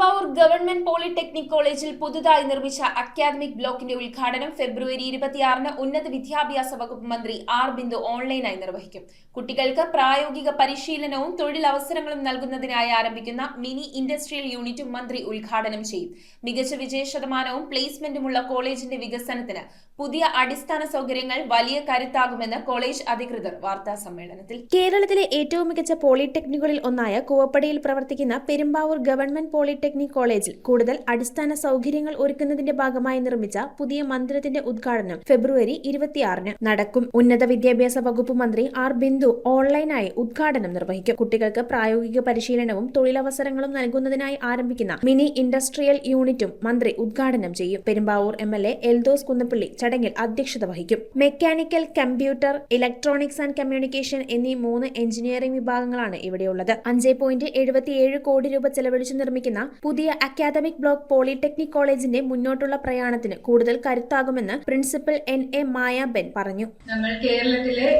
Perumbavoor government polytechnic കോളേജിൽ പുതുതായി നിർമ്മിച്ച അക്കാദമിക് ബ്ലോക്കിന്റെ ഉദ്ഘാടനം ഫെബ്രുവരി 26-ന് ഉന്നത വിദ്യാഭ്യാസ വകുപ്പ് മന്ത്രി ആർ ബിന്ദു ഓൺലൈനായി നിർവഹിക്കും. കുട്ടികൾക്ക് പ്രായോഗിക പരിശീലനവും തൊഴിലവസരങ്ങളും നൽകുന്നതിനായി ആരംഭിക്കുന്ന മിനി ഇൻഡസ്ട്രിയൽ യൂണിറ്റും മന്ത്രി ഉദ്ഘാടനം ചെയ്യും. മികച്ച വിജയശതമാനവും പ്ലേസ്മെന്റുമുള്ള കോളേജിന്റെ വികസനത്തിന് പുതിയ അടിസ്ഥാന സൗകര്യങ്ങൾ വലിയ കരുത്താകുമെന്ന് കോളേജ് അധികൃതർ വാർത്താ സമ്മേളനത്തിൽ. കേരളത്തിലെ ഏറ്റവും മികച്ച പോളിടെക്നിക്കുകളിൽ ഒന്നായ കൂവപ്പടിയിൽ പ്രവർത്തിക്കുന്ന പെരുമ്പാവൂർ ഗവൺമെന്റ് പോളിടെക്നിക് കോളേജിൽ കൂടുതൽ അടിസ്ഥാന സൗകര്യങ്ങൾ ഒരുക്കുന്നതിന്റെ ഭാഗമായി നിർമ്മിച്ച പുതിയ മന്ദിരത്തിന്റെ ഉദ്ഘാടനം ഫെബ്രുവരി 26-ന് നടക്കും. ഉന്നത വിദ്യാഭ്യാസ വകുപ്പ് മന്ത്രി ആർ ബിന്ദു ഓൺലൈനായി ഉദ്ഘാടനം നിർവഹിക്കും. കുട്ടികൾക്ക് പ്രായോഗിക പരിശീലനവും തൊഴിലവസരങ്ങളും നൽകുന്നതിനായി ആരംഭിക്കുന്ന മിനി ഇൻഡസ്ട്രിയൽ യൂണിറ്റും മന്ത്രി ഉദ്ഘാടനം ചെയ്യും. പെരുമ്പാവൂർ MLA എൽദോസ് കുന്നപ്പള്ളി ചടങ്ങിൽ അധ്യക്ഷത വഹിക്കും. Mechanical, computer, electronics and communication എന്നീ 3 എഞ്ചിനീയറിംഗ് വിഭാഗങ്ങളാണ് ഇവിടെയുള്ളത്. 5.77 കോടി രൂപ ചെലവഴിച്ച് നിർമ്മിക്കുന്ന പുതിയ അക്കാദമിക് ബ്ലോക്ക് പോളിടെക്നിക് കോളേജിന്റെ മുന്നോട്ടുള്ള പ്രയാണത്തിന് കൂടുതൽ കരുത്താകുമെന്ന് പ്രിൻസിപ്പൽ NA മായാബെൻ പറഞ്ഞു. നമ്മൾ കേരളത്തിലെ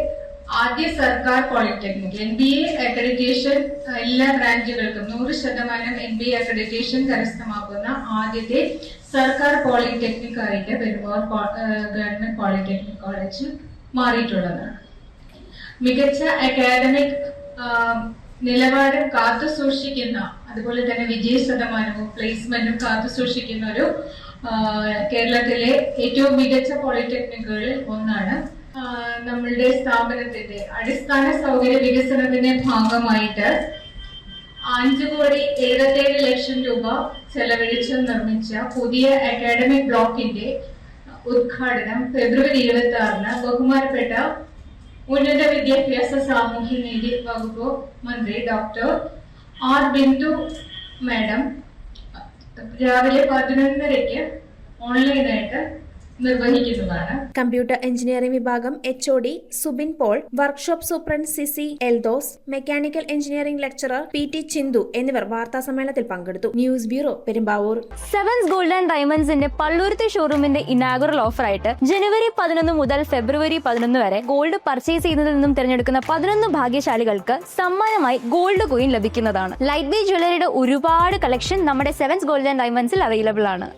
ആദ്യ സർക്കാർ പോളിടെക്നിക് NBA അക്രഡിറ്റേഷൻ എല്ലാ ബ്രാഞ്ചുകൾക്കും 100% NBA അക്രഡിറ്റേഷൻ കരസ്ഥമാക്കുന്ന ആദ്യത്തെ സർക്കാർ പോളിടെക്നിക് ആയിട്ട് പെരുമ്പാവൂർ ഗവൺമെന്റ് പോളിടെക്നിക് കോളേജ് മാറിയിട്ടുള്ളതാണ്. മികച്ച അക്കാദമിക് നിലവാരം കാത്തു സൂക്ഷിക്കുന്ന, അതുപോലെ തന്നെ വിജയ ശതമാനവും പ്ലേസ്മെന്റും കാത്തു സൂക്ഷിക്കുന്ന ഒരു കേരളത്തിലെ ഏറ്റവും മികച്ച പോളിടെക്നിക്കുകളിൽ ഒന്നാണ്. നമ്മളുടെ സ്ഥാപനത്തിന്റെ അടിസ്ഥാന സൗകര്യ വികസനത്തിന്റെ ഭാഗമായിട്ട് 5,77,00,000 രൂപ ചെലവഴിച്ച് നിർമ്മിച്ച പുതിയ അക്കാഡമിക് ബ്ലോക്കിന്റെ ഉദ്ഘാടനം ഫെബ്രുവരി 26-ന് ബഹുമാനപ്പെട്ട ഉന്നത വിദ്യാഭ്യാസ സാമൂഹ്യനീതി വകുപ്പ് മന്ത്രി ഡോക്ടർ ആർ ബിന്ദു മാഡം രാവിലെ 11:30 ഓൺലൈനായിട്ട് നിർവഹിക്കുന്നതാണ്. കമ്പ്യൂട്ടർ എഞ്ചിനീയറിംഗ് വിഭാഗം HOD Subin Paul, workshop superintendent CC Eldhose, mechanical engineering lecturer PT Chinthu എന്നിവർ വാർത്താ സമ്മേളനത്തിൽ പങ്കെടുത്തു. News bureau, Perumbavoor. Sevens gold and ഡയമണ്ട്സിന്റെ പള്ളൂരത്തെ ഷോറൂമിന്റെ ഇനാഗുറൽ ഓഫറായിട്ട് ജനുവരി 11 മുതൽ ഫെബ്രുവരി 11 വരെ ഗോൾഡ് പർച്ചേസ് ചെയ്യുന്നതിൽ നിന്നും തിരഞ്ഞെടുക്കുന്ന 11 ഭാഗ്യശാലികൾക്ക് സമ്മാനമായി ഗോൾഡ് കോയിൻ ലഭിക്കുന്നതാണ്. ലൈറ്റ് വെയ്റ്റ് ജ്വല്ലറിയുടെ ഒരുപാട് കളക്ഷൻ നമ്മുടെ സെവൻസ് ഗോൾഡ് ആൻഡ് ഡയമണ്ട്സിൽ അവൈലബിൾ ആണ്.